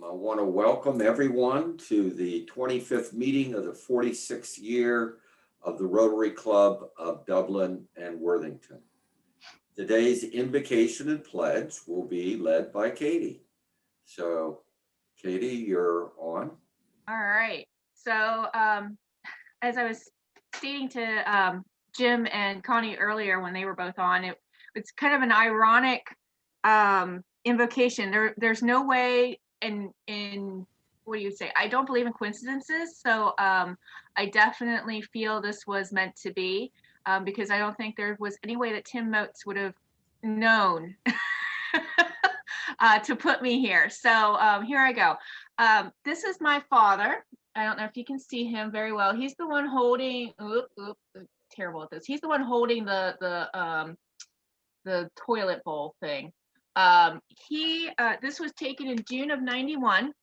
I want to welcome everyone to the 25th meeting of the 46th year of the Rotary Club of Dublin and Worthington. Today's invocation and pledge will be led by Katie. So, Katie, you're on. All right. So, as I was stating to Jim and Connie earlier when they were both on, it's kind of an ironic invocation. There's no way in what do you say? I don't believe in coincidences. So I definitely feel this was meant to be because I don't think there was any way that Tim Moats would have known to put me here. So here I go. This is my father. I don't know if you can see him very well. He's the one holding, terrible at this. He's the one holding the toilet bowl thing. This was taken in June of '91.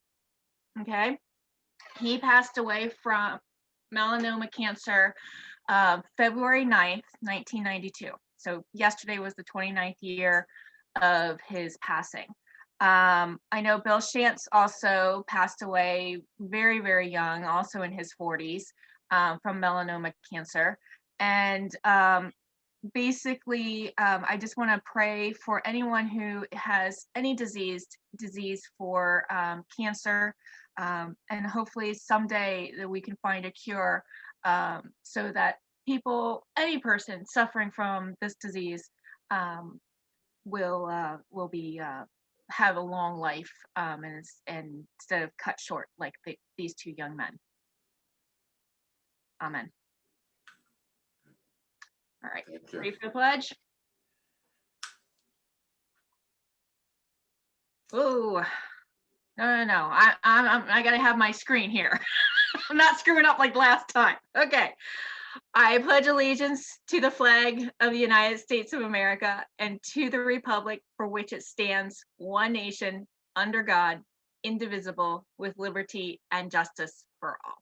Okay. He passed away from melanoma cancer February 9th, 1992. So yesterday was the 29th year of his passing. I know Bill Shantz also passed away very, very young, also in his 40s, from melanoma cancer. And basically, I just want to pray for anyone who has any disease for cancer, and hopefully someday that we can find a cure, so that any person suffering from this disease will have a long life, and instead of cut short like these two young men. Amen. All right, ready for the pledge? Oh, no. I gotta have my screen here. I'm not screwing up like last time. Okay. I pledge allegiance to the flag of the United States of America and to the republic for which it stands, one nation, under God, indivisible, with liberty and justice for all.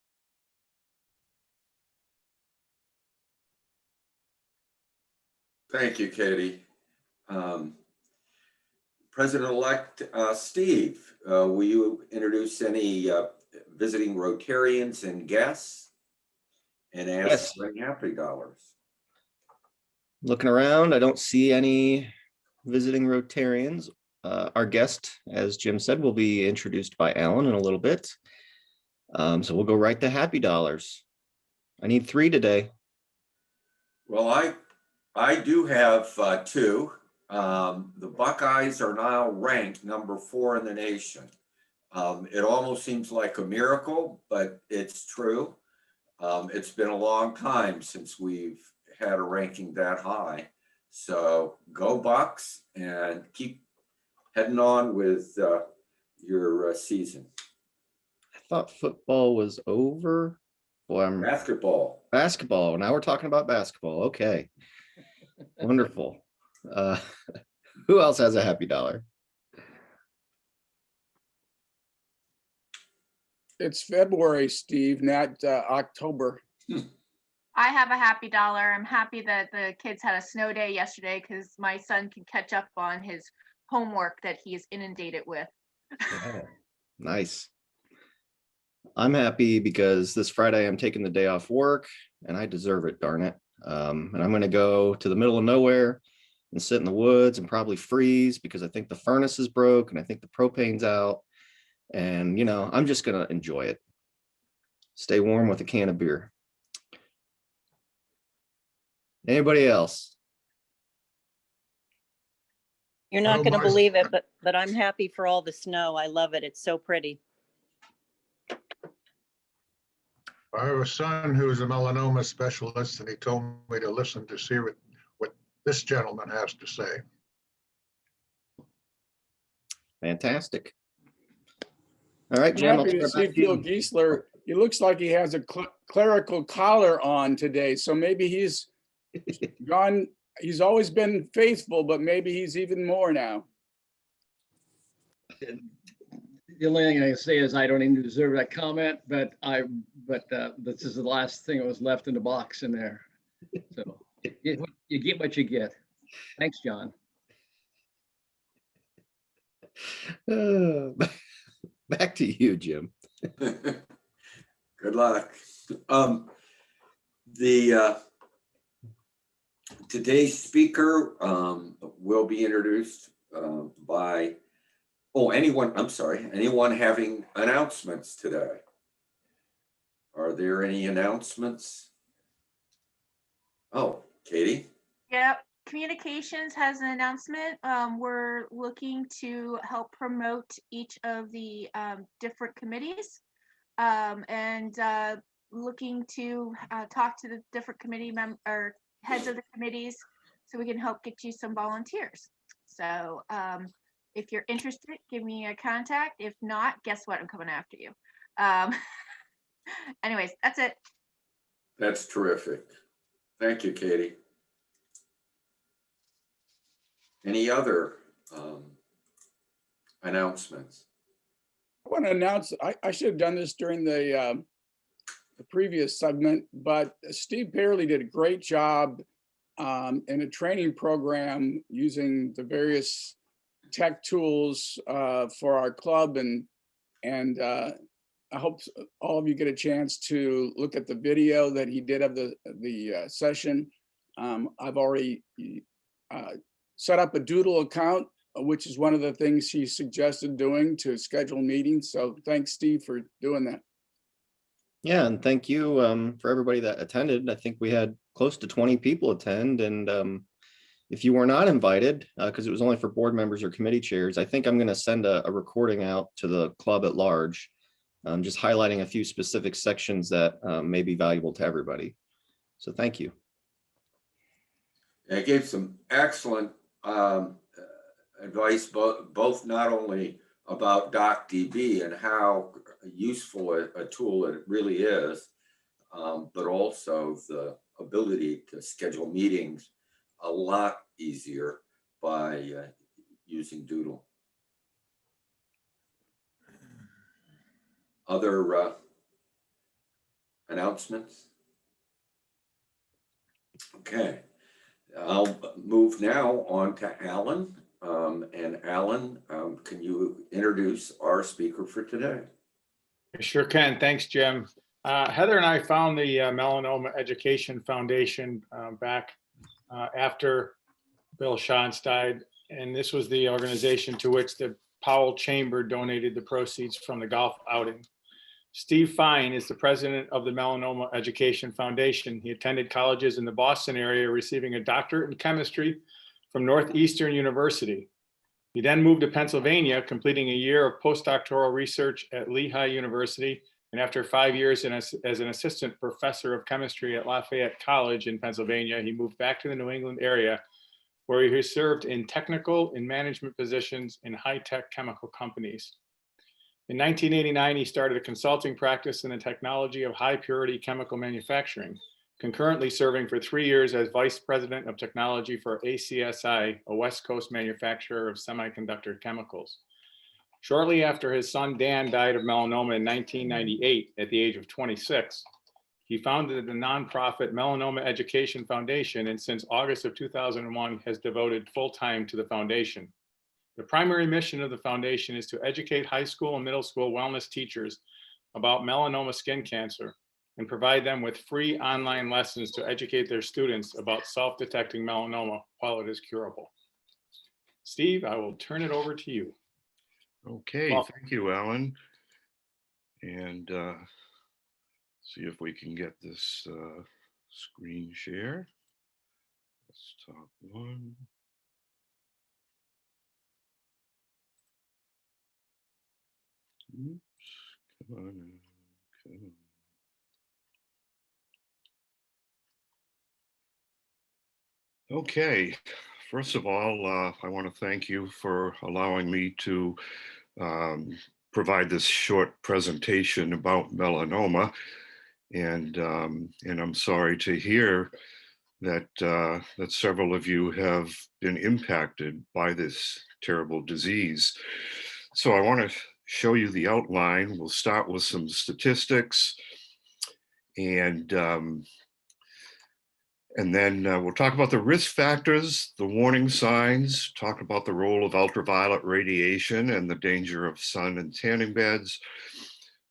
Thank you, Katie. President-elect Steve, will you introduce any visiting Rotarians and guests and ask for any happy dollars? Looking around, I don't see any visiting Rotarians. Our guest, as Jim said, will be introduced by Alan in a little bit. So we'll go right to happy dollars. I need 3 today. Well, I do have 2. The Buckeyes are now ranked number 4 in the nation. It almost seems like a miracle, but it's true. It's been a long time since we've had a ranking that high. So go Bucks and keep heading on with your season. I thought football was over. Boy, Basketball. Now we're talking about basketball. Okay. Wonderful. Who else has a happy dollar? It's February, Steve, not October. I have a happy dollar. I'm happy that the kids had a snow day yesterday because my son can catch up on his homework that he is inundated with. Yeah. Nice. I'm happy because this Friday I'm taking the day off work and I deserve it, darn it. And I'm going to go to the middle of nowhere and sit in the woods and probably freeze because I think the furnace is broke and I think the propane's out. And, I'm just going to enjoy it. Stay warm with a can of beer. Anybody else? You're not going to believe it, but I'm happy for all the snow. I love it. It's so pretty. I have a son who's a melanoma specialist, and he told me to listen to see what this gentleman has to say. Fantastic. All right, Jim. Happy to see Phil Giesler. He looks like he has a clerical collar on today, so maybe he's gone. He's always been faithful, but maybe he's even more now. The only thing I can say is I don't even deserve that comment, but this is the last thing that was left in the box in there. So you get what you get. Thanks, John. Back to you, Jim. Good luck. The today's speaker will be introduced by, anyone having announcements today? Are there any announcements? Oh, Katie? Yep, Communications has an announcement. We're looking to help promote each of the different committees and looking to talk to the different or heads of the committees so we can help get you some volunteers. So if you're interested, give me a contact. If not, guess what? I'm coming after you. Anyways, that's it. That's terrific. Thank you, Katie. Any other announcements? I want to announce, I should have done this during the previous segment, but Steve Pearley did a great job in a training program using the various tech tools for our club, and I hope all of you get a chance to look at the video that he did of the session. I've already set up a Doodle account, which is one of the things he suggested doing to schedule meetings. So thanks, Steve, for doing that. Yeah, and thank you for everybody that attended. I think we had close to 20 people attend, and if you were not invited, because it was only for board members or committee chairs, I think I'm going to send a recording out to the club at large, just highlighting a few specific sections that may be valuable to everybody. So thank you. I gave some excellent advice, both not only about DocDB and how useful a tool it really is, but also the ability to schedule meetings a lot easier by using Doodle. Other announcements? Okay, I'll move now on to Alan. And Alan, can you introduce our speaker for today? I sure can. Thanks, Jim. Heather and I found the Melanoma Education Foundation back after Bill Shantz died. And this was the organization to which the Powell Chamber donated the proceeds from the golf outing. Steve Fine is the president of the Melanoma Education Foundation. He attended colleges in the Boston area, receiving a doctorate in chemistry from Northeastern University. He then moved to Pennsylvania, completing a year of postdoctoral research at Lehigh University. And after 5 years as an assistant professor of chemistry at Lafayette College in Pennsylvania, he moved back to the New England area, where he served in technical and management positions in high-tech chemical companies. In 1989, he started a consulting practice in the technology of high-purity chemical manufacturing, concurrently serving for 3 years as vice president of technology for ACSI, a West Coast manufacturer of semiconductor chemicals. Shortly after his son Dan died of melanoma in 1998 at the age of 26, he founded the nonprofit Melanoma Education Foundation, and since August of 2001 has devoted full time to the foundation. The primary mission of the foundation is to educate high school and middle school wellness teachers about melanoma skin cancer and provide them with free online lessons to educate their students about self-detecting melanoma while it is curable. Steve, I will turn it over to you. Okay, Well, thank you, Alan. And see if we can get this screen share. Let's top one. Oops, come on, come on. Okay, first of all, I want to thank you for allowing me to provide this short presentation about melanoma. And I'm sorry to hear that that several of you have been impacted by this terrible disease. So I want to show you the outline. We'll start with some statistics. And And then we'll talk about the risk factors, the warning signs, talk about the role of ultraviolet radiation and the danger of sun and tanning beds,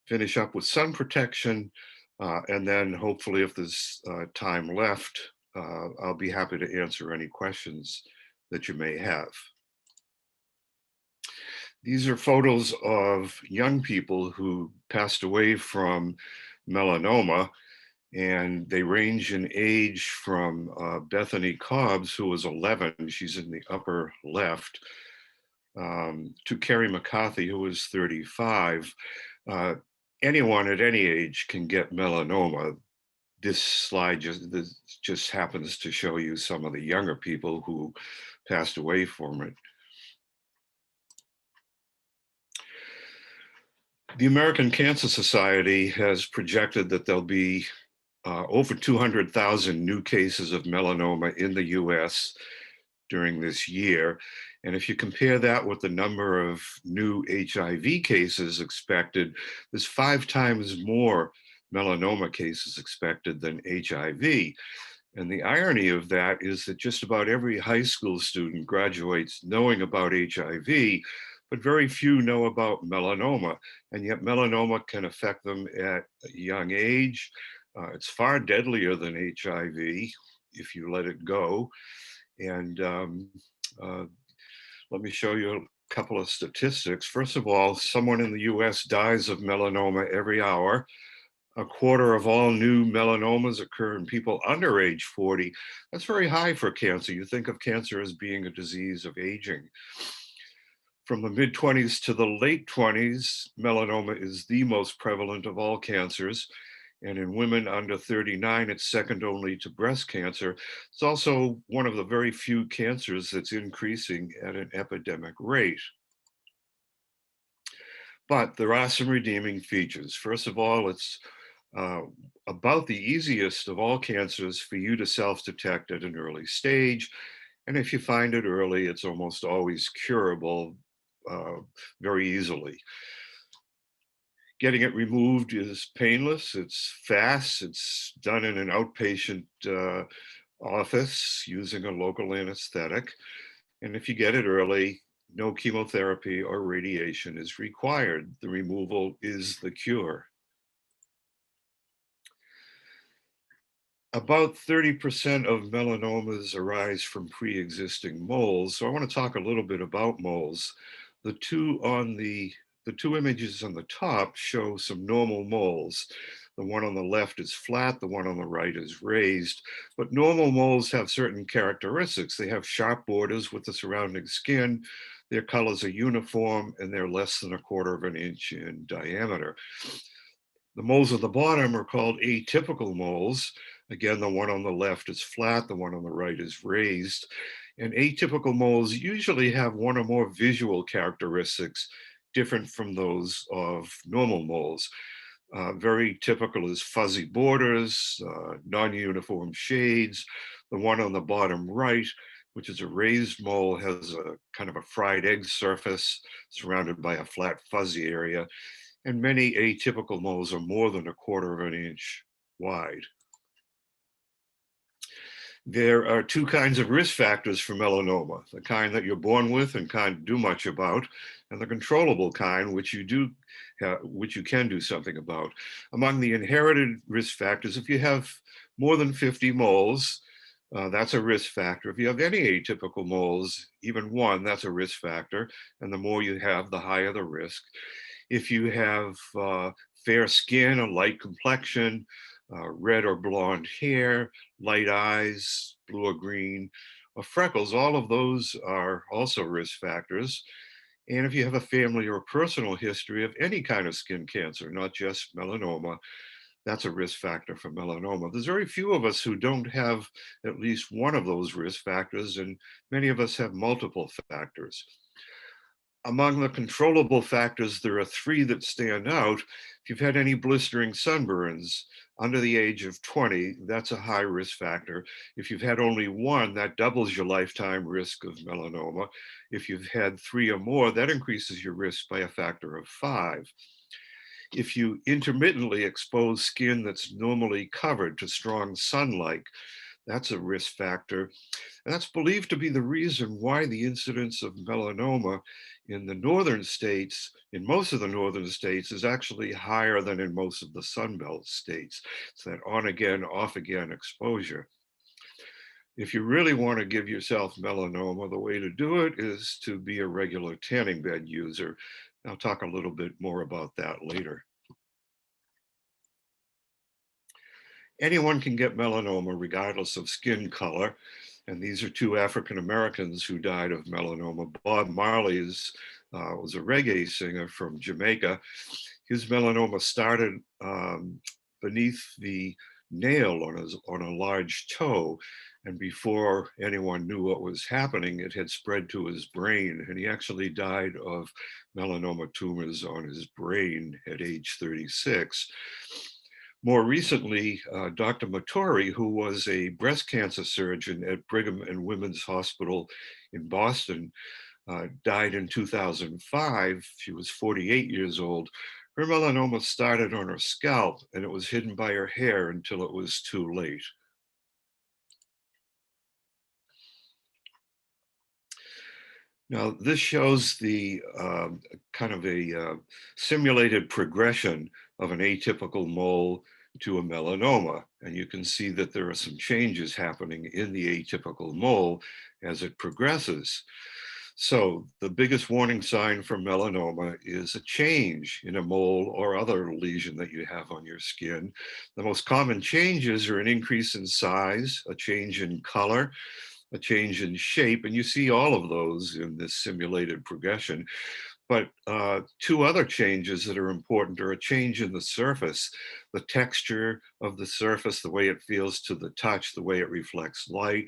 finish up with sun protection, and then hopefully if there's time left, I'll be happy to answer any questions that you may have. These are photos of young people who passed away from melanoma, and they range in age from Bethany Cobbs, who was 11, she's in the upper left, to Carrie McCarthy, who was 35. Anyone at any age can get melanoma. This slide just happens to show you some of the younger people who passed away from it. The American Cancer Society has projected that there'll be over 200,000 new cases of melanoma in the US during this year. And if you compare that with the number of new HIV cases expected, there's 5 times more melanoma cases expected than HIV. And the irony of that is that just about every high school student graduates knowing about HIV, but very few know about melanoma. And yet melanoma can affect them at a young age. It's far deadlier than HIV if you let it go. And let me show you a couple of statistics. First of all, someone in the US dies of melanoma every hour. A quarter of all new melanomas occur in people under age 40. That's very high for cancer. You think of cancer as being a disease of aging. From the mid-20s to the late 20s, melanoma is the most prevalent of all cancers. And in women under 39, it's second only to breast cancer. It's also one of the very few cancers that's increasing at an epidemic rate. But there are some redeeming features. First of all, it's about the easiest of all cancers for you to self-detect at an early stage. And if you find it early, it's almost always curable very easily. Getting it removed is painless, it's fast, it's done in an outpatient office using a local anesthetic. And if you get it early, no chemotherapy or radiation is required. The removal is the cure. About 30% of melanomas arise from pre-existing moles. So I want to talk a little bit about moles. The two images on the top show some normal moles. The one on the left is flat, the one on the right is raised. But normal moles have certain characteristics. They have sharp borders with the surrounding skin, their colors are uniform, and they're less than 1/4 inch in diameter. The moles at the bottom are called atypical moles. Again, the one on the left is flat, the one on the right is raised. And atypical moles usually have one or more visual characteristics different from those of normal moles. Very typical is fuzzy borders, non-uniform shades. The one on the bottom right, which is a raised mole, has a kind of a fried egg surface surrounded by a flat fuzzy area. And many atypical moles are more than 1/4 inch wide. There are 2 kinds of risk factors for melanoma, the kind that you're born with and can't do much about, and the controllable kind, which you can do something about. Among the inherited risk factors, if you have more than 50 moles, that's a risk factor. If you have any atypical moles, even one, that's a risk factor. And the more you have, the higher the risk. If you have fair skin, a light complexion, red or blonde hair, light eyes, blue or green, or freckles, all of those are also risk factors. And if you have a family or personal history of any kind of skin cancer, not just melanoma, that's a risk factor for melanoma. There's very few of us who don't have at least one of those risk factors, and many of us have multiple factors. Among the controllable factors, there are 3 that stand out. If you've had any blistering sunburns under the age of 20, that's a high risk factor. If you've had only 1, that doubles your lifetime risk of melanoma. If you've had 3 or more, that increases your risk by a factor of 5. If you intermittently expose skin that's normally covered to strong sunlight, That's a risk factor. And that's believed to be the reason why the incidence of melanoma in the northern states, in most of the northern states, is actually higher than in most of the Sun Belt states. It's that on again, off again exposure. If you really want to give yourself melanoma, the way to do it is to be a regular tanning bed user. I'll talk a little bit more about that later. Anyone can get melanoma regardless of skin color. And these are two African Americans who died of melanoma. Bob Marley was a reggae singer from Jamaica. His melanoma started beneath the nail on a large toe. And before anyone knew what was happening, it had spread to his brain. And he actually died of melanoma tumors on his brain at age 36. More recently, Dr. Matori, who was a breast cancer surgeon at Brigham and Women's Hospital in Boston, died in 2005. She was 48 years old. Her melanoma started on her scalp, and it was hidden by her hair until it was too late. Now, this shows the kind of a simulated progression of an atypical mole to a melanoma. And you can see that there are some changes happening in the atypical mole as it progresses. So the biggest warning sign for melanoma is a change in a mole or other lesion that you have on your skin. The most common changes are an increase in size, a change in color, a change in shape, and you see all of those in this simulated progression. But two other changes that are important are a change in the surface, the texture of the surface, the way it feels to the touch, the way it reflects light.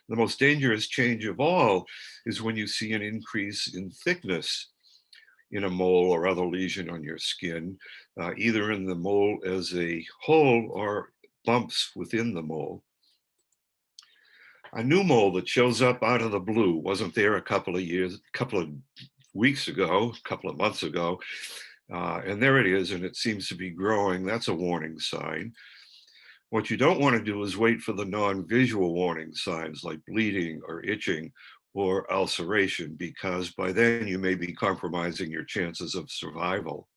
The most dangerous change of all is when you see an increase in thickness in a mole or other lesion on your skin, either in the mole as a whole or bumps within the mole. A new mole that shows up out of the blue wasn't there a couple of weeks ago, a couple of months ago, and there it is, and it seems to be growing. That's a warning sign. What you don't want to do is wait for the non-visual warning signs like bleeding or itching or ulceration, because by then you may be compromising your chances of survival.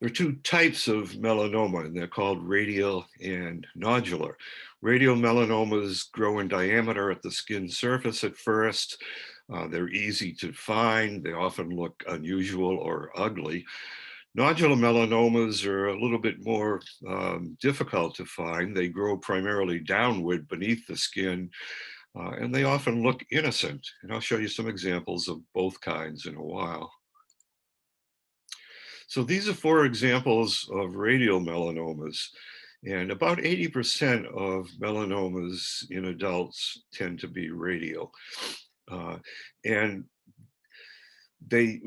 There are two types of melanoma, and they're called radial and nodular. Radial melanomas grow in diameter at the skin surface at first. They're easy to find. They often look unusual or ugly. Nodular melanomas are a little bit more difficult to find. They grow primarily downward beneath the skin, and they often look innocent. And I'll show you some examples of both kinds in a while. So these are 4 examples of radial melanomas, and about 80% of melanomas in adults tend to be radial. And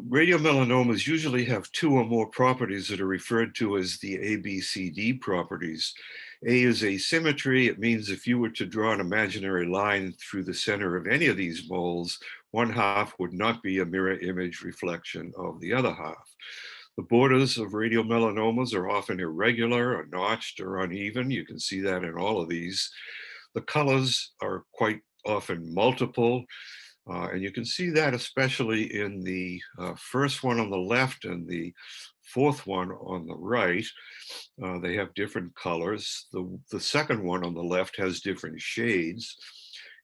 radial melanomas usually have 2 or more properties that are referred to as the ABCD properties. A is asymmetry. It means if you were to draw an imaginary line through the center of any of these moles, one half would not be a mirror image reflection of the other half. The borders of radial melanomas are often irregular or notched or uneven. You can see that in all of these. The colors are quite often multiple. And you can see that especially in the first one on the left and the 4th one on the right. They have different colors. The second one on the left has different shades.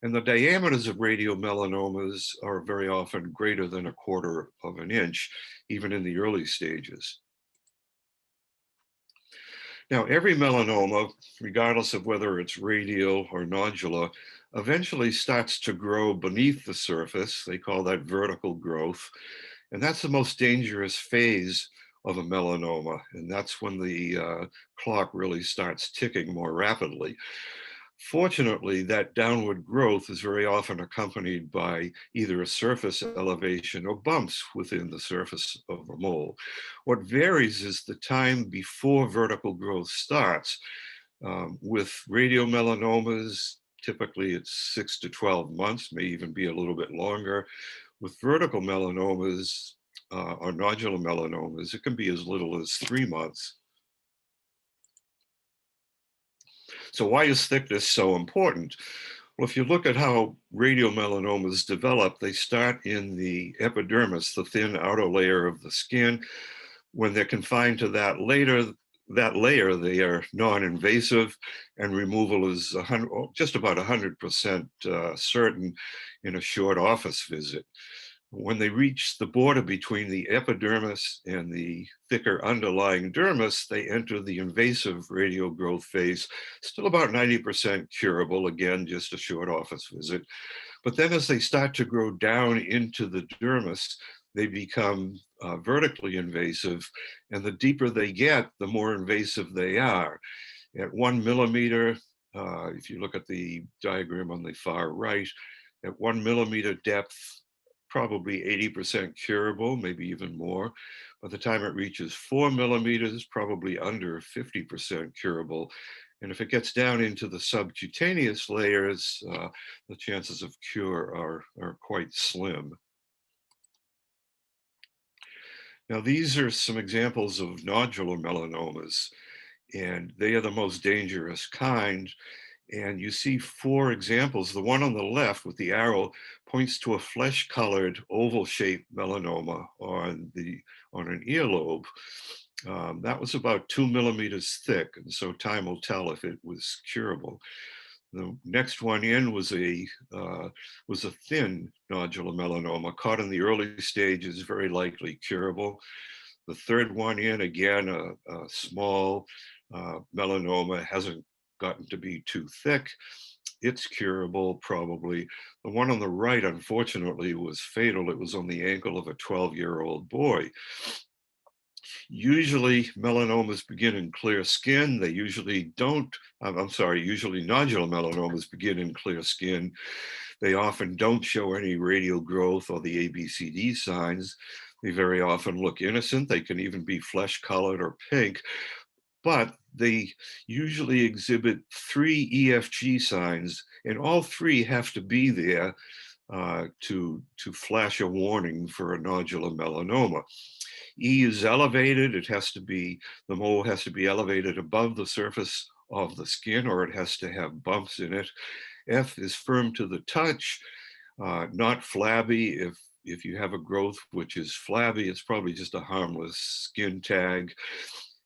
And the diameters of radial melanomas are very often greater than 1/4 of an inch, even in the early stages. Now, every melanoma, regardless of whether it's radial or nodular, eventually starts to grow beneath the surface. They call that vertical growth. And that's the most dangerous phase of a melanoma. And that's when the clock really starts ticking more rapidly. Fortunately, that downward growth is very often accompanied by either a surface elevation or bumps within the surface of a mole. What varies is the time before vertical growth starts. With radial melanomas, typically it's 6 to 12 months, may even be a little bit longer. With vertical melanomas or nodular melanomas, it can be as little as 3 months. So why is thickness so important? Well, if you look at how radiomelanomas develop, they start in the epidermis, the thin outer layer of the skin. When they're confined to that layer, they are non-invasive, and removal is just about 100% certain in a short office visit. When they reach the border between the epidermis and the thicker underlying dermis, they enter the invasive radial growth phase, still about 90% curable, again, just a short office visit. But then as they start to grow down into the dermis, they become vertically invasive, and the deeper they get, the more invasive they are. At 1 millimeter, if you look at the diagram on the far right, at 1 millimeter depth, probably 80% curable, maybe even more. By the time it reaches 4 millimeters, probably under 50% curable. And if it gets down into the subcutaneous layers, the chances of cure are quite slim. Now, these are some examples of nodular melanomas, and they are the most dangerous kind. And you see 4 examples. The one on the left with the arrow points to a flesh-colored oval-shaped melanoma on an earlobe. That was about 2 millimeters thick, and so time will tell if it was curable. The next one in was a thin nodular melanoma caught in the early stages, very likely curable. The third one in, again, a small melanoma, hasn't gotten to be too thick. It's curable, probably. The one on the right, unfortunately, was fatal. It was on the ankle of a 12-year-old boy. Usually melanomas begin in clear skin. They usually don't, usually nodular melanomas begin in clear skin. They often don't show any radial growth or the ABCD signs. They very often look innocent. They can even be flesh-colored or pink, but they usually exhibit 3 EFG signs, and all 3 have to be there to flash a warning for a nodular melanoma. E is elevated. The mole has to be elevated above the surface of the skin, or it has to have bumps in it. F is firm to the touch, not flabby. If you have a growth which is flabby, it's probably just a harmless skin tag.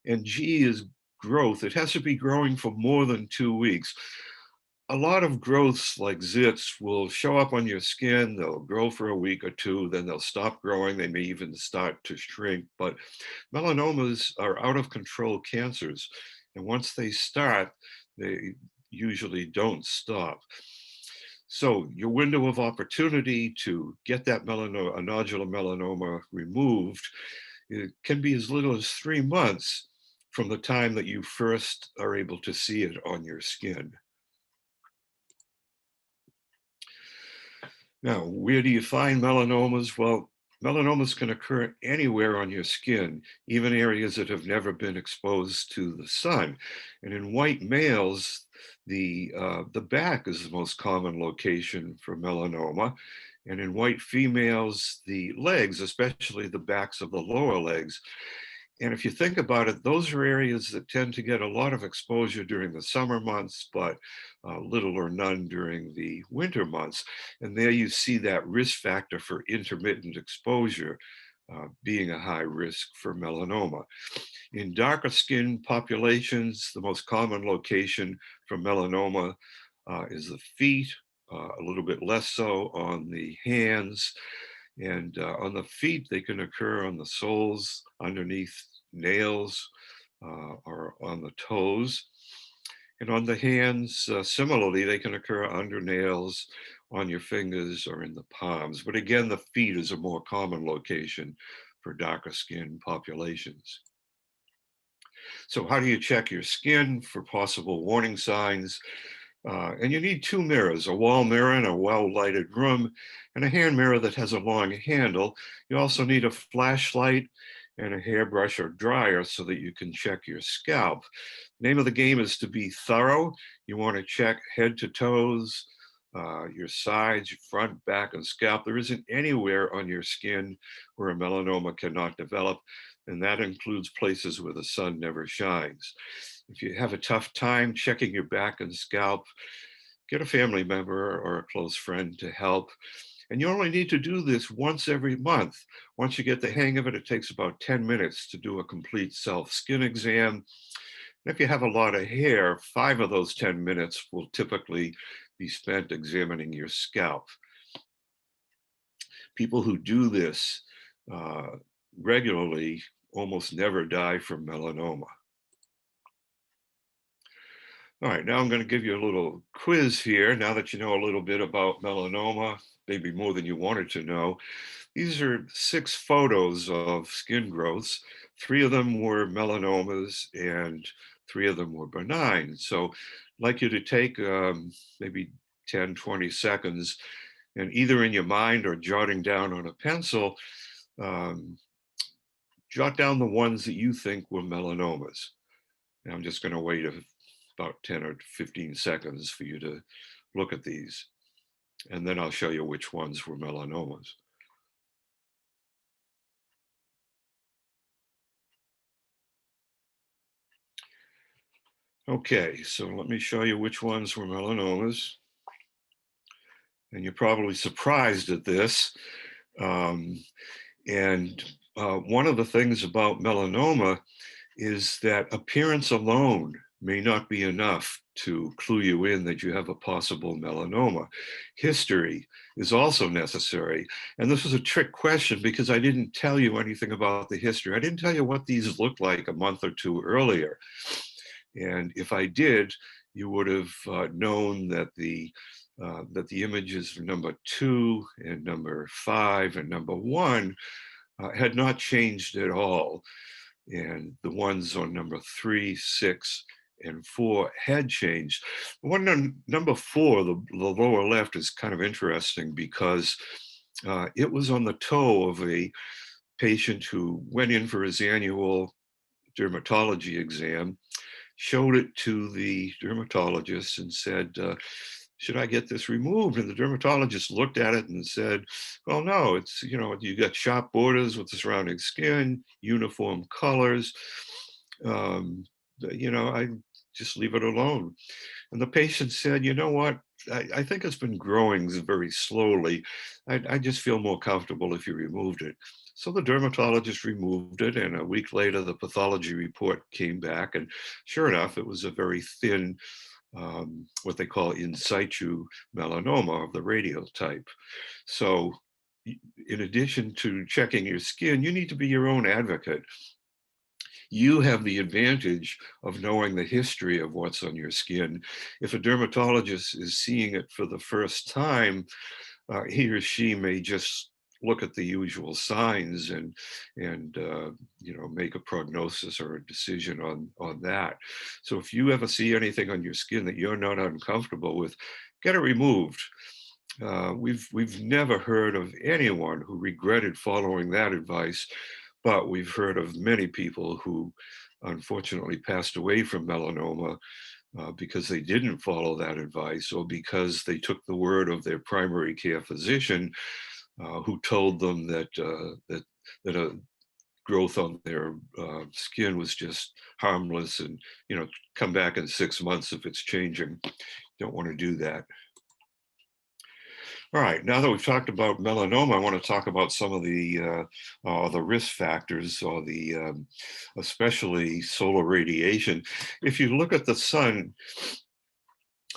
And G is growth. It has to be growing for more than 2 weeks. A lot of growths like zits will show up on your skin. They'll grow for a week or 2, then they'll stop growing. They may even start to shrink, but melanomas are out of control cancers. And once they start, they usually don't stop. So your window of opportunity to get that a nodular melanoma removed, it can be as little as 3 months from the time that you first are able to see it on your skin. Now, where do you find melanomas? Well, melanomas can occur anywhere on your skin, even areas that have never been exposed to the sun. And in white males, the back is the most common location for melanoma. And in white females, the legs, especially the backs of the lower legs. And if you think about it, those are areas that tend to get a lot of exposure during the summer months, but little or none during the winter months. And there you see that risk factor for intermittent exposure being a high risk for melanoma. In darker skin populations, the most common location for melanoma is the feet, a little bit less so on the hands. And on the feet, they can occur on the soles, underneath nails, or on the toes. And on the hands, similarly, they can occur under nails, on your fingers, or in the palms. But again, the feet is a more common location for darker skin populations. So how do you check your skin for possible warning signs? And you need 2 mirrors, a wall mirror in a well-lighted room, and a hand mirror that has a long handle. You also need a flashlight and a hairbrush or dryer so that you can check your scalp. The name of the game is to be thorough. You want to check head to toes, your sides, your front, back, and scalp. There isn't anywhere on your skin where a melanoma cannot develop, and that includes places where the sun never shines. If you have a tough time checking your back and scalp, get a family member or a close friend to help. And you only need to do this once every month. Once you get the hang of it, it takes about 10 minutes to do a complete self-skin exam. And if you have a lot of hair, 5 of those 10 minutes will typically be spent examining your scalp. People who do this regularly almost never die from melanoma. All right, now I'm going to give you a little quiz here. Now that you know a little bit about melanoma, maybe more than you wanted to know. These are 6 photos of skin growths. 3 of them were melanomas and 3 of them were benign. So I'd like you to take maybe 10, 20 seconds and either in your mind or jotting down on a pencil, jot down the ones that you think were melanomas. And I'm just going to wait about 10 or 15 seconds for you to look at these. And then I'll show you which ones were melanomas. Okay, so let me show you which ones were melanomas. And you're probably surprised at this. One of the things about melanoma is that appearance alone may not be enough to clue you in that you have a possible melanoma. History is also necessary. And this was a trick question because I didn't tell you anything about the history. I didn't tell you what these looked like a month or 2 earlier. And if I did, you would have known that the images number 2 and number 5 and number 1 had not changed at all. And the ones on number 3, 6, and 4 had changed. The one on number 4, the lower left, is kind of interesting because it was on the toe of a patient who went in for his annual dermatology exam, showed it to the dermatologist and said, should I get this removed? And the dermatologist looked at it and said, well, no, it's, you got sharp borders with the surrounding skin, uniform colors. I just leave it alone. And the patient said, you know what? I think it's been growing very slowly. I just feel more comfortable if you removed it. So the dermatologist removed it, and a week later, the pathology report came back, and sure enough, it was a very thin, what they call in situ melanoma of the radial type. So in addition to checking your skin, you need to be your own advocate. You have the advantage of knowing the history of what's on your skin. If a dermatologist is seeing it for the first time, he or she may just look at the usual signs and make a prognosis or a decision on that. So if you ever see anything on your skin that you're not uncomfortable with, get it removed. We've never heard of anyone who regretted following that advice, but we've heard of many people who unfortunately passed away from melanoma because they didn't follow that advice, or because they took the word of their primary care physician who told them that a growth on their skin was just harmless, and come back in 6 months if it's changing. Don't want to do that. All right, now that we've talked about melanoma, I want to talk about some of the risk factors, or especially solar radiation. If you look at the sun,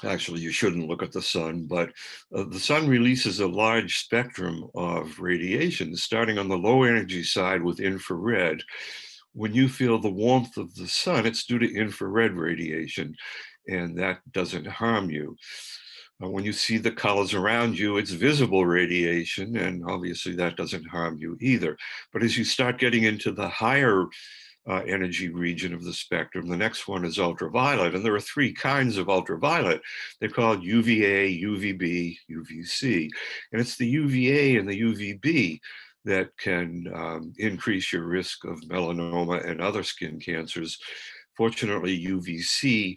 actually you shouldn't look at the sun, but the sun releases a large spectrum of radiation, starting on the low energy side with infrared. When you feel the warmth of the sun, it's due to infrared radiation, and that doesn't harm you. When you see the colors around you, it's visible radiation, and obviously that doesn't harm you either. But as you start getting into the higher energy region of the spectrum, the next one is ultraviolet, and there are 3 kinds of ultraviolet. They're called UVA, UVB, UVC, and it's the UVA and the UVB that can increase your risk of melanoma and other skin cancers. Fortunately, UVC,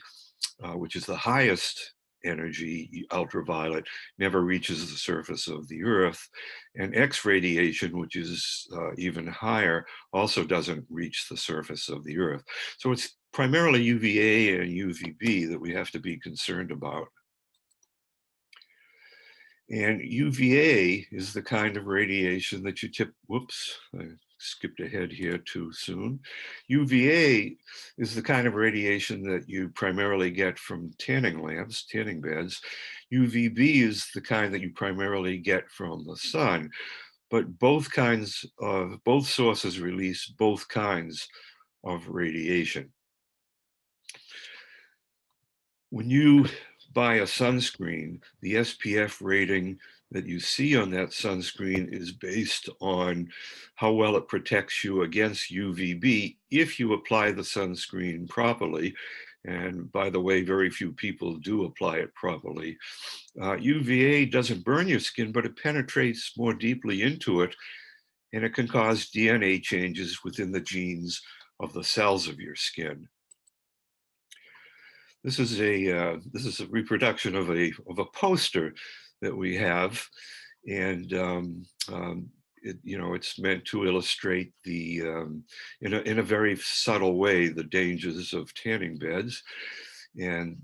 which is the highest energy ultraviolet, never reaches the surface of the earth, and X radiation, which is even higher, also doesn't reach the surface of the earth. So it's primarily UVA and UVB that we have to be concerned about. And UVA is the kind of radiation that you whoops, I skipped ahead here too soon. UVA is the kind of radiation that you primarily get from tanning lamps, tanning beds. UVB is the kind that you primarily get from the sun, but both sources release both kinds of radiation. When you buy a sunscreen, the SPF rating that you see on that sunscreen is based on how well it protects you against UVB if you apply the sunscreen properly. And by the way, very few people do apply it properly. UVA doesn't burn your skin, but it penetrates more deeply into it, and it can cause DNA changes within the genes of the cells of your skin. This is a reproduction of a poster that we have, and it's meant to illustrate the in a very subtle way the dangers of tanning beds. And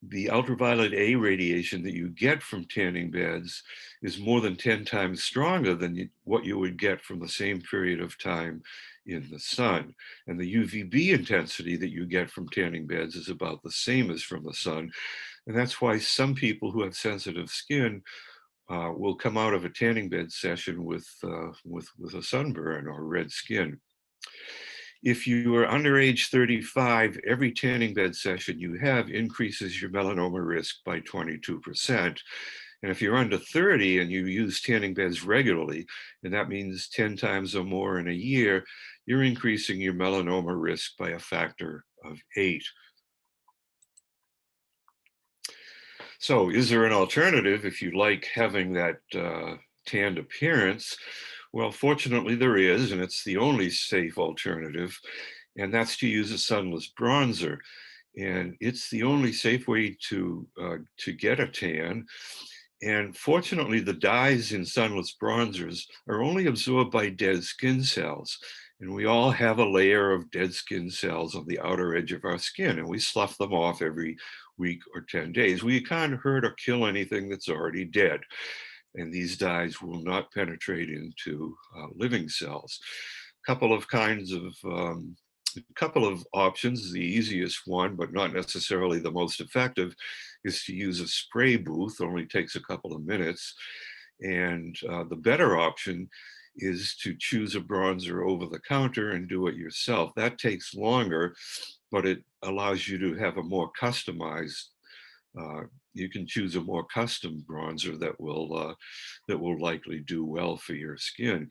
the ultraviolet A radiation that you get from tanning beds is more than 10 times stronger than what you would get from the same period of time in the sun. And the UVB intensity that you get from tanning beds is about the same as from the sun. And that's why some people who have sensitive skin will come out of a tanning bed session with a sunburn or red skin. If you are under age 35, every tanning bed session you have increases your melanoma risk by 22%. And if you're under 30 and you use tanning beds regularly, and that means 10 times or more in a year, you're increasing your melanoma risk by a factor of 8. So is there an alternative if you like having that tanned appearance? Well, fortunately there is, and it's the only safe alternative, and that's to use a sunless bronzer. And it's the only safe way to get a tan. And fortunately, the dyes in sunless bronzers are only absorbed by dead skin cells. And we all have a layer of dead skin cells on the outer edge of our skin, and we slough them off every week or 10 days. We can't hurt or kill anything that's already dead. And these dyes will not penetrate into living cells. Couple of options. The easiest one, but not necessarily the most effective, is to use a spray booth. Only takes a couple of minutes. And the better option is to choose a bronzer over the counter and do it yourself. That takes longer, but it allows you to have a more customized, you can choose a more custom bronzer that will likely do well for your skin.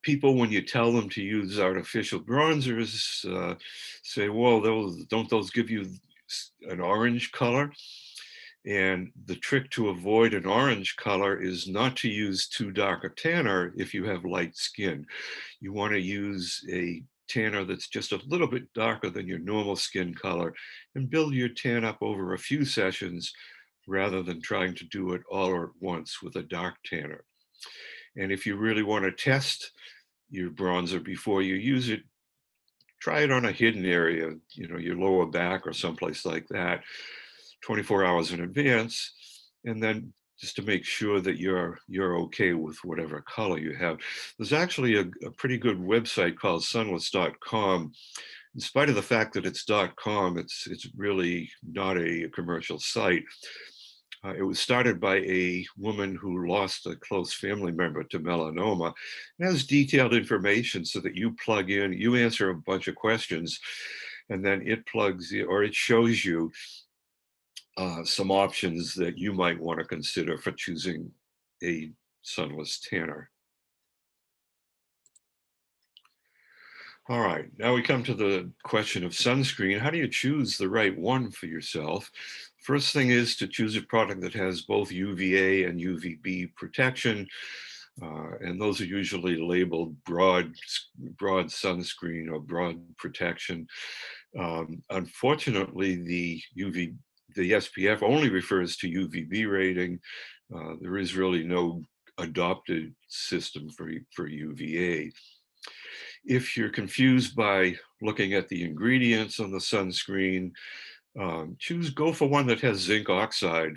People, when you tell them to use artificial bronzers, say, well, don't those give you an orange color? And the trick to avoid an orange color is not to use too dark a tanner if you have light skin. You want to use a tanner that's just a little bit darker than your normal skin color and build your tan up over a few sessions rather than trying to do it all at once with a dark tanner. And if you really want to test your bronzer before you use it, try it on a hidden area, your lower back or someplace like that, 24 hours in advance, and then just to make sure that you're okay with whatever color you have. There's actually a pretty good website called sunless.com. In spite of the fact that it's .com, it's really not a commercial site. It was started by a woman who lost a close family member to melanoma. It has detailed information so that you plug in, you answer a bunch of questions, and then it plugs in, or it shows you some options that you might want to consider for choosing a sunless tanner. All right, now we come to the question of sunscreen. How do you choose the right one for yourself? First thing is to choose a product that has both UVA and UVB protection. And those are usually labeled broad sunscreen or broad protection. Unfortunately, the SPF only refers to UVB rating. There is really no adopted system for UVA. If you're confused by looking at the ingredients on the sunscreen, go for one that has zinc oxide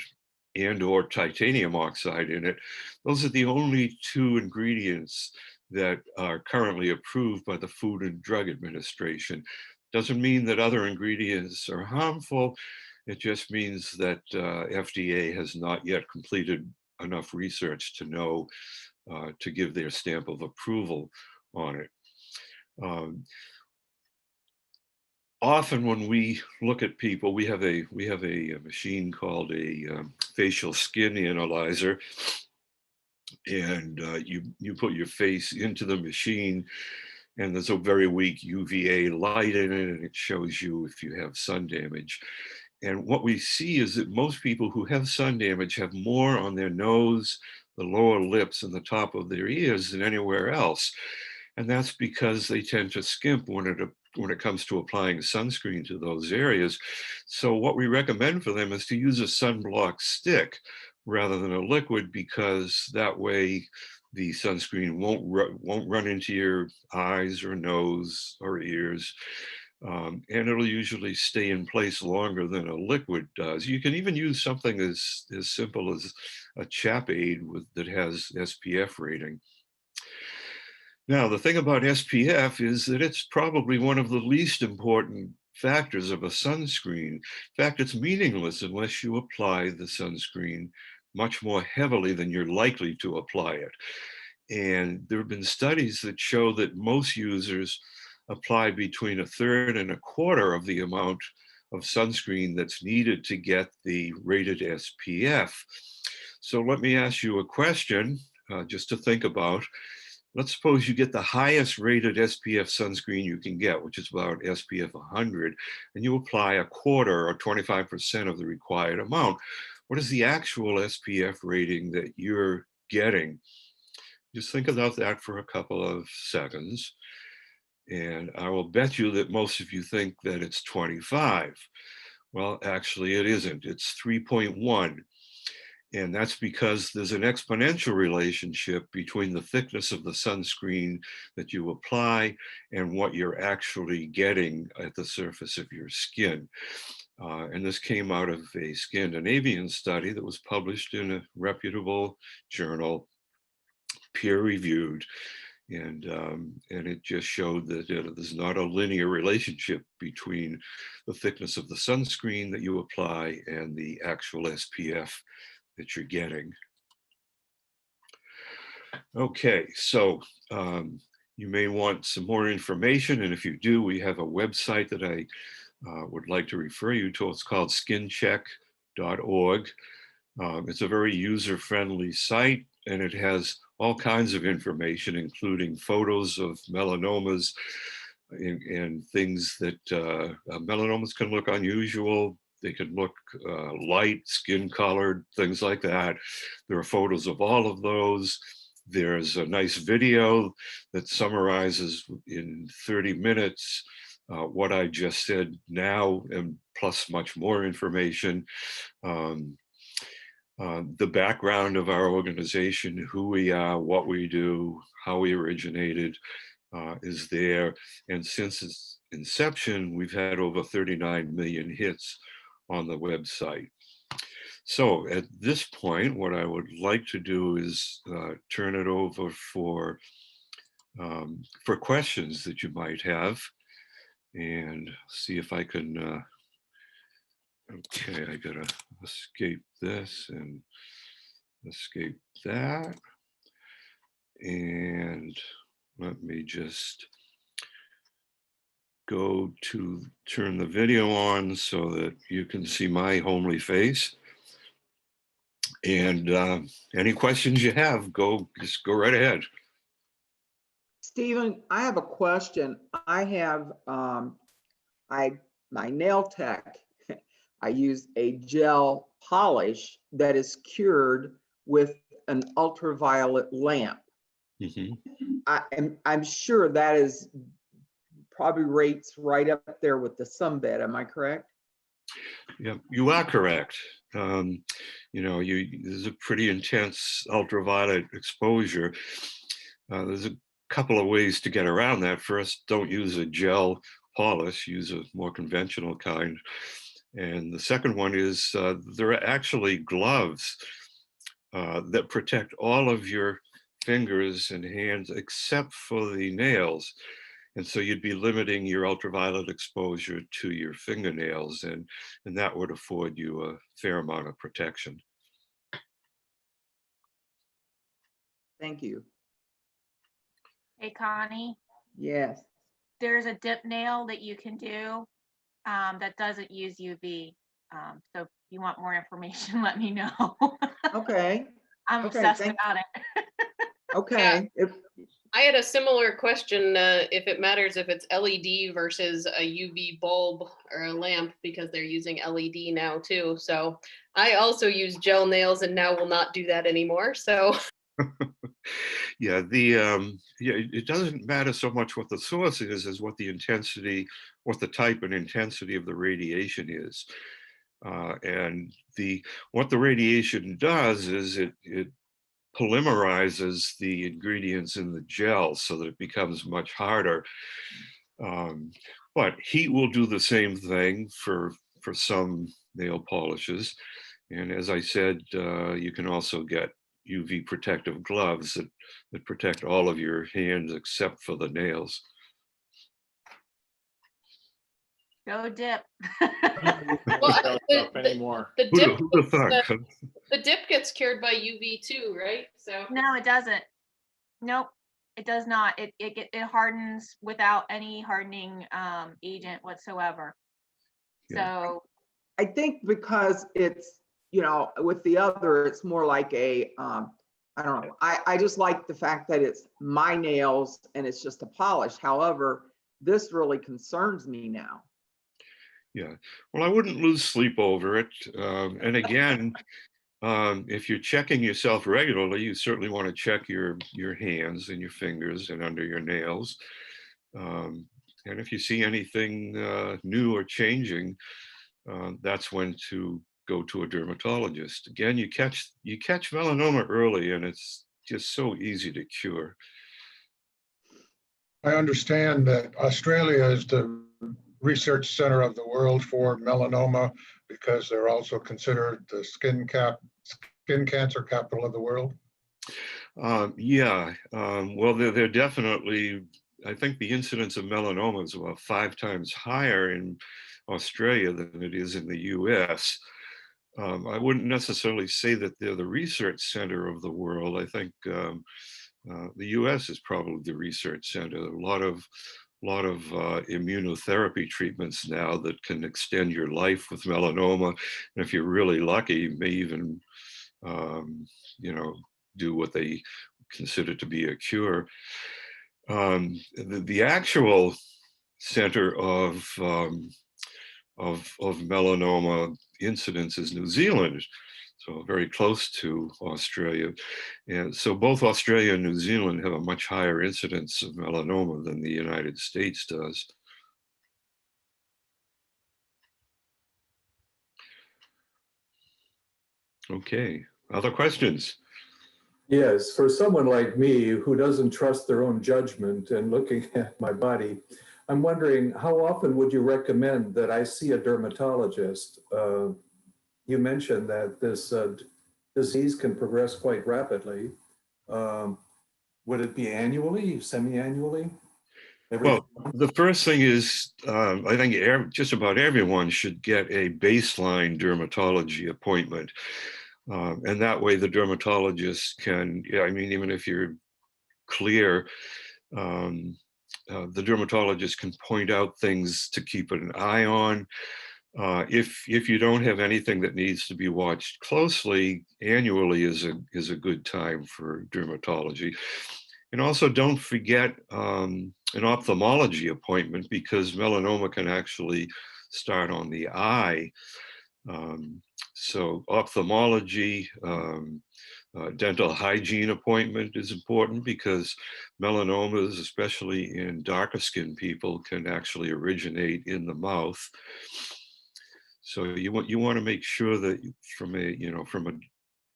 and or titanium oxide in it. Those are the only two ingredients that are currently approved by the Food and Drug Administration. Doesn't mean that other ingredients are harmful. It just means that FDA has not yet completed enough research to know to give their stamp of approval on it. Often when we look at people, we have a machine called a facial skin analyzer, and you put your face into the machine, and there's a very weak UVA light in it, and it shows you if you have sun damage. And what we see is that most people who have sun damage have more on their nose, the lower lips, and the top of their ears than anywhere else. And that's because they tend to skimp when it comes to applying sunscreen to those areas. So what we recommend for them is to use a sunblock stick rather than a liquid, because that way the sunscreen won't run into your eyes or nose or ears. And it'll usually stay in place longer than a liquid does. You can even use something as simple as a chap aid that has SPF rating. Now, the thing about SPF is that it's probably one of the least important factors of a sunscreen. In fact, it's meaningless unless you apply the sunscreen much more heavily than you're likely to apply it. And there have been studies that show that most users apply between 1/3 and 1/4 of the amount of sunscreen that's needed to get the rated SPF. So let me ask you a question just to think about. Let's suppose you get the highest rated SPF sunscreen you can get, which is about SPF 100, and you apply 1/4 or 25% of the required amount. What is the actual SPF rating that you're getting? Just think about that for a couple of seconds. And I will bet you that most of you think that it's 25. Well, actually it isn't, it's 3.1. And that's because there's an exponential relationship between the thickness of the sunscreen that you apply and what you're actually getting at the surface of your skin. And this came out of a Scandinavian study that was published in a reputable journal, peer-reviewed. And it just showed that there's not a linear relationship between the thickness of the sunscreen that you apply and the actual SPF that you're getting. Okay, so you may want some more information, and if you do, we have a website that I would like to refer you to. It's called skincheck.org. It's a very user-friendly site, and it has all kinds of information, including photos of melanomas and things that melanomas can look unusual. They can look light, skin colored, things like that. There are photos of all of those. There's a nice video that summarizes in 30 minutes what I just said now, and plus much more information. The background of our organization, who we are, what we do, how we originated is there. And since its inception, we've had over 39 million hits on the website. So at this point, what I would like to do is turn it over for questions that you might have, and see if I can, okay, I gotta escape this and escape that. And let me just go to turn the video on so that you can see my homely face. And any questions you have, just go right ahead. Stephen, I have a question. I have my nail tech. I use a gel polish that is cured with an ultraviolet lamp. Mm-hmm. I'm sure that is probably rates right up there with the sunbed. Am I correct? Yeah, you are correct. You know, there's a pretty intense ultraviolet exposure. There's couple of ways to get around that. First, don't use a gel polish, use a more conventional kind. And the second one is there are actually gloves that protect all of your fingers and hands except for the nails. And so you'd be limiting your ultraviolet exposure to your fingernails, and that would afford you a fair amount of protection. Thank you. Hey, Connie, Yes. there's a dip nail that you can do that doesn't use UV. So if you want more information, let me know. Okay. I'm Okay, obsessed thank- about it. Okay. If, I had a similar question, if it matters if it's LED versus a UV bulb or a lamp, because they're using LED now too. So I also use gel nails and now will not do that anymore. So Yeah, it doesn't matter so much what the source is as what the intensity, what the type and intensity of the radiation is. And what the radiation does is it polymerizes the ingredients in the gel so that it becomes much harder. But heat will do the same thing for some nail polishes. And as I said, you can also get UV protective gloves that protect all of your hands except for the nails. Go dip. well, Anymore. the dip Who'd have thought? the dip gets cured by UV too, right? So No, it doesn't. Nope, it does not. It hardens without any hardening agent whatsoever. Yeah. So I think because it's, you know, with the other, it's more like a, I don't know. I just like the fact that it's my nails and it's just a polish. However, this really concerns me now. Yeah, well, I wouldn't lose sleep over it. And again, if you're checking yourself regularly, you certainly want to check your hands and your fingers and under your nails. And if you see anything new or changing, that's when to go to a dermatologist. Again, you catch melanoma early, and it's just so easy to cure. I understand that Australia is the research center of the world for melanoma because they're also considered the skin cancer capital of the world. Yeah, well, they're definitely, I think the incidence of melanoma is about 5 times higher in Australia than it is in the US. I wouldn't necessarily say that they're the research center of the world. I think the US is probably the research center. A lot of immunotherapy treatments now that can extend your life with melanoma. And if you're really lucky, you may even, do what they consider to be a cure. The actual center of melanoma incidence is New Zealand, so very close to Australia. And so both Australia and New Zealand have a much higher incidence of melanoma than the United States does. Okay, other questions? Yes, for someone like me who doesn't trust their own judgment and looking at my body, I'm wondering how often would you recommend that I see a dermatologist? You mentioned that this disease can progress quite rapidly. Would it be annually, semi-annually? Well, the first thing is, I think just about everyone should get a baseline dermatology appointment. And that way the dermatologist can, I mean, even if you're clear, the dermatologist can point out things to keep an eye on. If you don't have anything that needs to be watched closely, annually is a good time for dermatology. And also don't forget an ophthalmology appointment, because melanoma can actually start on the eye. So ophthalmology, dental hygiene appointment is important, because melanomas, especially in darker skinned people, can actually originate in the mouth. So you want to make sure that from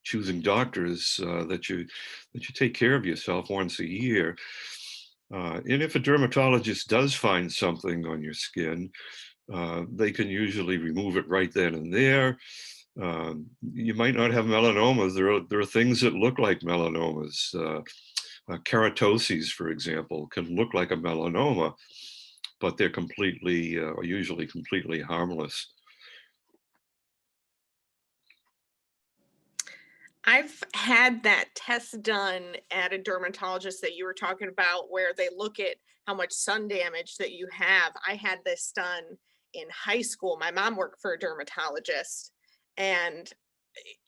choosing doctors that you take care of yourself once a year. And if a dermatologist does find something on your skin, they can usually remove it right then and there. You might not have melanomas. There are things that look like melanomas. Keratoses, for example, can look like a melanoma, but they're completely, or usually completely harmless. I've had that test done at a dermatologist that you were talking about, where they look at how much sun damage that you have. I had this done in high school. My mom worked for a dermatologist, and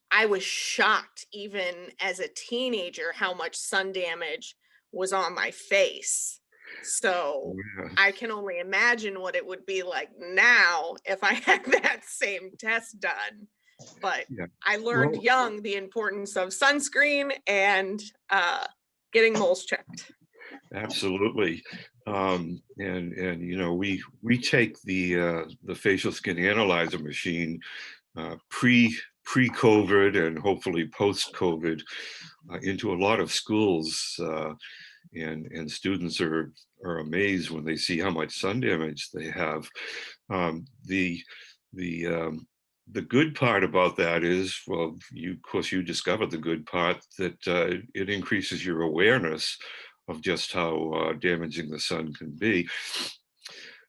I was shocked, even as a teenager, how much sun damage was on my face. So Yeah. I can only imagine what it would be like now if I had that same test done. But Yeah. I learned Well, young the importance of sunscreen and getting moles checked. absolutely. And you know, we take the facial skin analyzer machine pre-COVID and hopefully post-COVID into a lot of schools, and students are amazed when they see how much sun damage they have. The good part about that is, well, of course you discovered the good part, that it increases your awareness of just how damaging the sun can be.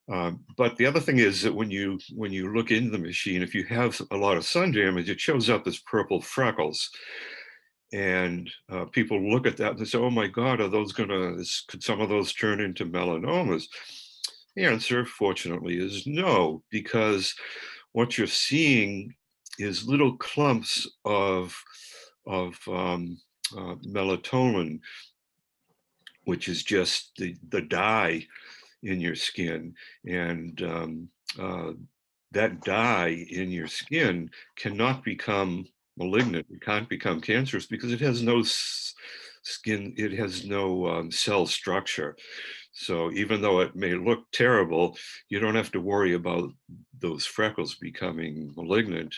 But the other thing is that when you look into the machine, if you have a lot of sun damage, it shows up as purple freckles. And people look at that and they say, oh my God, could some of those turn into melanomas? The answer, fortunately, is no, because what you're seeing is little clumps of melatonin, which is just the dye in your skin. And that dye in your skin cannot become malignant. It can't become cancerous because it has no skin, it has no cell structure. So even though it may look terrible, you don't have to worry about those freckles becoming malignant.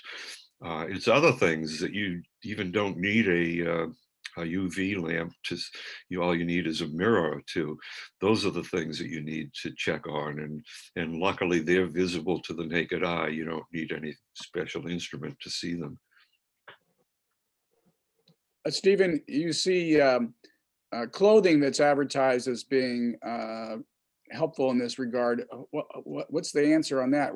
It's other things that you even don't need a UV lamp all you need is a mirror or two. Those are the things that you need to check on, and luckily they're visible to the naked eye. You don't need any special instrument to see them. Stephen, you see clothing that's advertised as being helpful in this regard. What's the answer on that?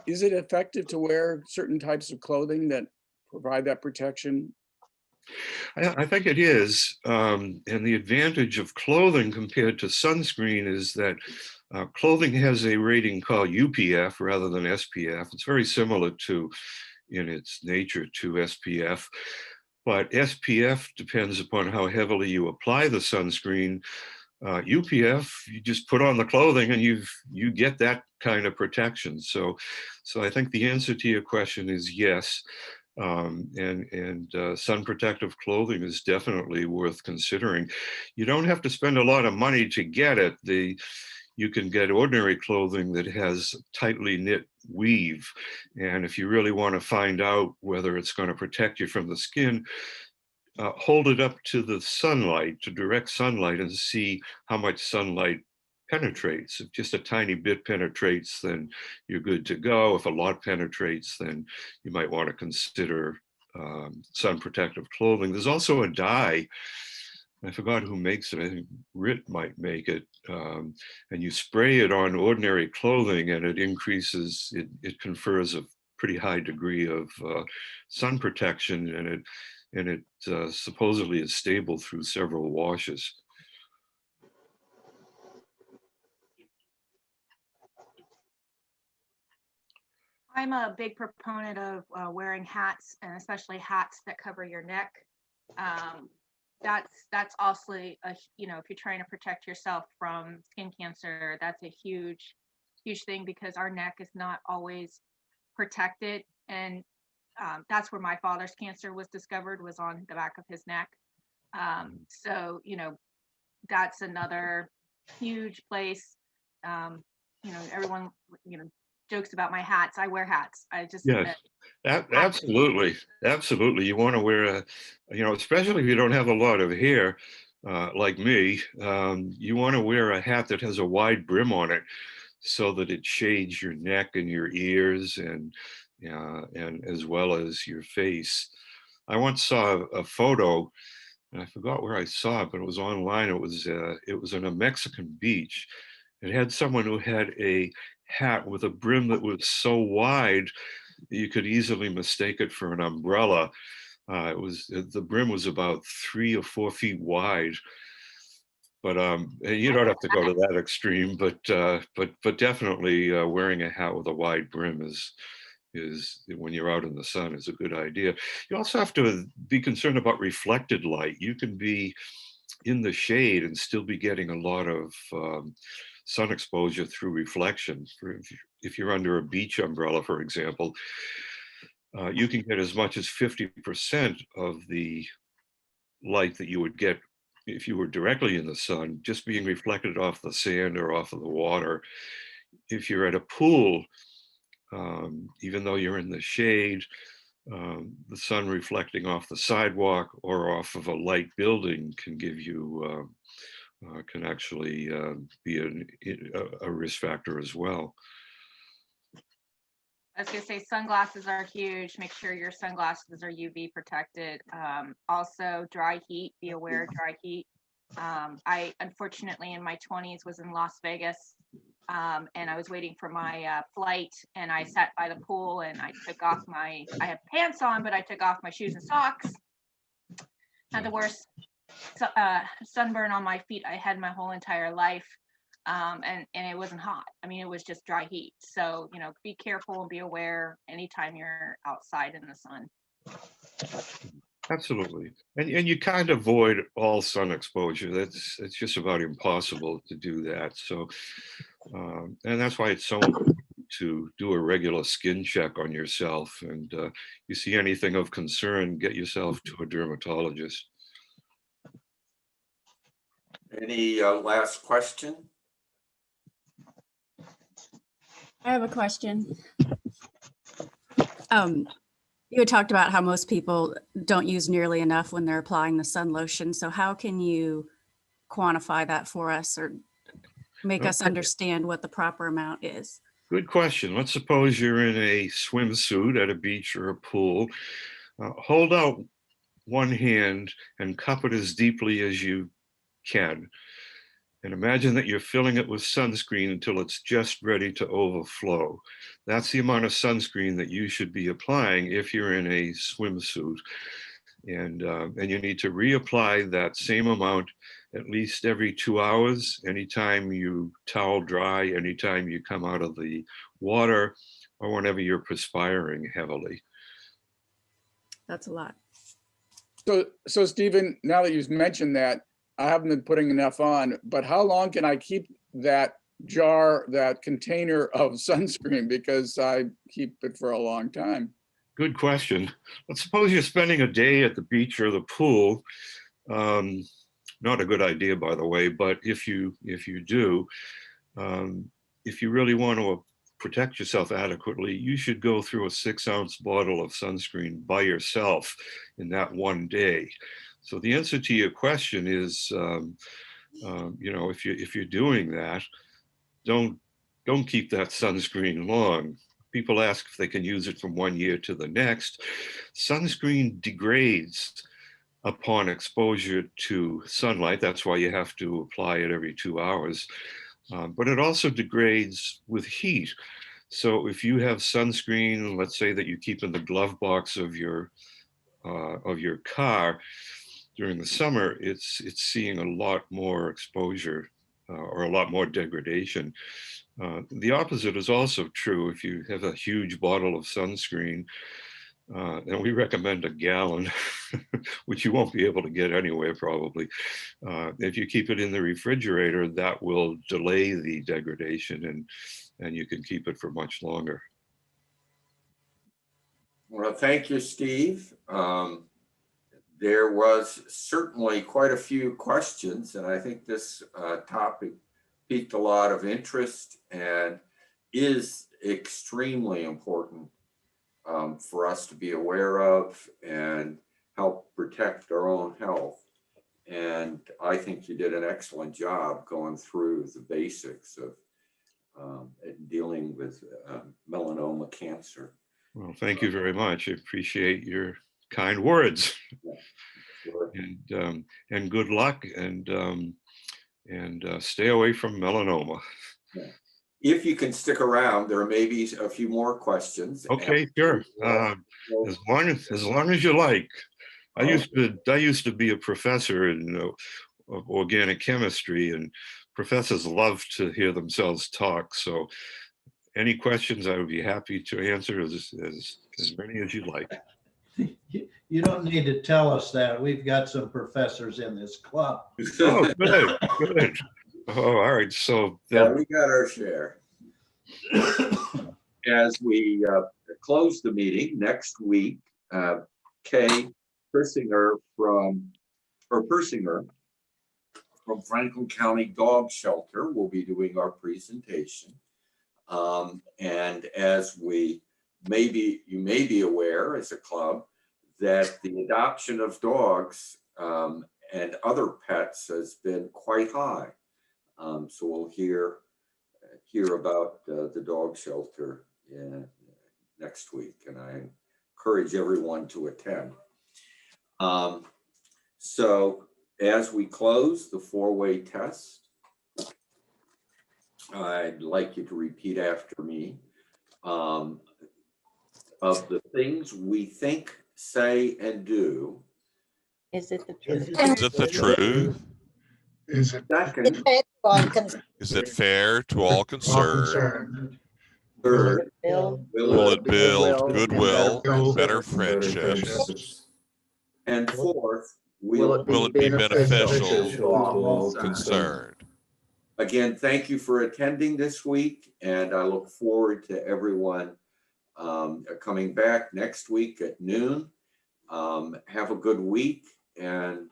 Is it effective to wear certain types of clothing that provide that protection? I think it is. And the advantage of clothing compared to sunscreen is that clothing has a rating called UPF rather than SPF. It's very similar in its nature to SPF. But SPF depends upon how heavily you apply the sunscreen. UPF, you just put on the clothing and you get that kind of protection. So I think the answer to your question is yes. Sun protective clothing is definitely worth considering. You don't have to spend a lot of money to get it. You can get ordinary clothing that has tightly knit weave. And if you really want to find out whether it's going to protect you from the skin, hold it up to the sunlight, to direct sunlight, and see how much sunlight penetrates. If just a tiny bit penetrates, then you're good to go. If a lot penetrates, then you might want to consider sun protective clothing. There's also a dye. I forgot who makes it. I think RIT might make it. And you spray it on ordinary clothing and it increases, it confers a pretty high degree of sun protection, and it supposedly is stable through several washes. I'm a big proponent of wearing hats, and especially hats that cover your neck. That's also if you're trying to protect yourself from skin cancer, that's a huge thing, because our neck is not always protected. And that's where my father's cancer was discovered, was on the back of his neck. So that's another huge place. Everyone jokes about my hats. I wear hats. I just Yes, absolutely. You want to wear especially if you don't have a lot of hair, like me, you want to wear a hat that has a wide brim on it so that it shades your neck and your ears and as well as your face. I once saw a photo, and I forgot where I saw it, but it was online. It was on a Mexican beach. It had someone who had a hat with a brim that was so wide that you could easily mistake it for an umbrella. The brim was about 3 or 4 feet wide. But you don't have to go to that extreme, but definitely wearing a hat with a wide brim is when you're out in the sun is a good idea. You also have to be concerned about reflected light. You can be in the shade and still be getting a lot of sun exposure through reflection. If you're under a beach umbrella, for example, you can get as much as 50% of the light that you would get if you were directly in the sun, just being reflected off the sand or off of the water. If you're at a pool, even though you're in the shade, the sun reflecting off the sidewalk or off of a light building can give you, can actually be a risk factor as well. I was gonna say sunglasses are huge. Make sure your sunglasses are UV protected. Also dry heat, be aware of dry heat. I unfortunately in my 20s was in Las Vegas and I was waiting for my flight and I sat by the pool and I took off I had pants on, but I took off my shoes and socks. Had the worst sunburn on my feet I had my whole entire life. And it wasn't hot. I mean, it was just dry heat. So, you know, be careful and be aware anytime you're outside in the sun. Absolutely. And you can't avoid all sun exposure. It's just about impossible to do that. So, and that's why it's so important to do a regular skin check on yourself. And you see anything of concern, get yourself to a dermatologist. Any last question? I have a question. You had talked about how most people don't use nearly enough when they're applying the sun lotion. So how can you quantify that for us or make us understand what the proper amount is? Good question. Let's suppose you're in a swimsuit at a beach or a pool. Hold out one hand and cup it as deeply as you can. And imagine that you're filling it with sunscreen until it's just ready to overflow. That's the amount of sunscreen that you should be applying if you're in a swimsuit. And you need to reapply that same amount at least every 2 hours, anytime you towel dry, anytime you come out of the water, or whenever you're perspiring heavily. That's a lot. So Stephen, now that you've mentioned that, I haven't been putting enough on, but how long can I keep that jar, that container of sunscreen? Because I keep it for a long time. Good question. Let's suppose you're spending a day at the beach or the pool. Not a good idea, by the way, but if you do, if you really want to protect yourself adequately, you should go through a 6-ounce bottle of sunscreen by yourself in that one day. So the answer to your question is, you know, if you're doing that, don't keep that sunscreen long. People ask if they can use it from 1 year to the next. Sunscreen degrades upon exposure to sunlight. That's why you have to apply it every 2 hours. But it also degrades with heat. So if you have sunscreen, let's say that you keep in the glove box of your car, during the summer, it's seeing a lot more exposure or a lot more degradation. The opposite is also true. If you have a huge bottle of sunscreen, and we recommend a gallon, which you won't be able to get anywhere probably. If you keep it in the refrigerator, that will delay the degradation and you can keep it for much longer. Well, thank you, Steve. There was certainly quite a few questions, and I think this topic piqued a lot of interest and is extremely important for us to be aware of and help protect our own health. And And I think you did an excellent job going through the basics of dealing with melanoma cancer. Well, thank you very much. I appreciate your kind words. Sure. And good luck, and stay away from melanoma. If you can stick around, there may be a few more questions. Okay, sure. As long as you like. I used to be a professor in of organic chemistry, and professors love to hear themselves talk. So any questions, I would be happy to answer as many as you'd like. You don't need to tell us that. We've got some professors in this club. Oh, good, good. Oh, all right. So Yeah, we got our share. As we close the meeting next week, Kay Persinger from Franklin County Dog Shelter will be doing our presentation. And as you may be aware as a club, that the adoption of dogs and other pets has been quite high. So we'll hear about the dog shelter next week, and I encourage everyone to attend. So as we close the four-way test, I'd like you to repeat after me. Of the things we think, say, and do. Is it the truth? Is it the truth? Is it Second, Is it fair to all concerned? third, Will it build goodwill Build and better better friendships? friendships? and fourth, Will it be beneficial Beneficial to all concerned? Again, thank you for attending this week, and I look forward to everyone coming back next week at noon. Have a good week, and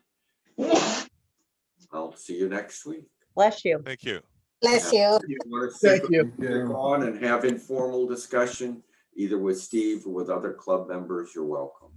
I'll see you next week. Bless you. Thank you. Bless you. You want to Thank stick you. on and have informal discussion, either with Steve or with other club members, you're welcome.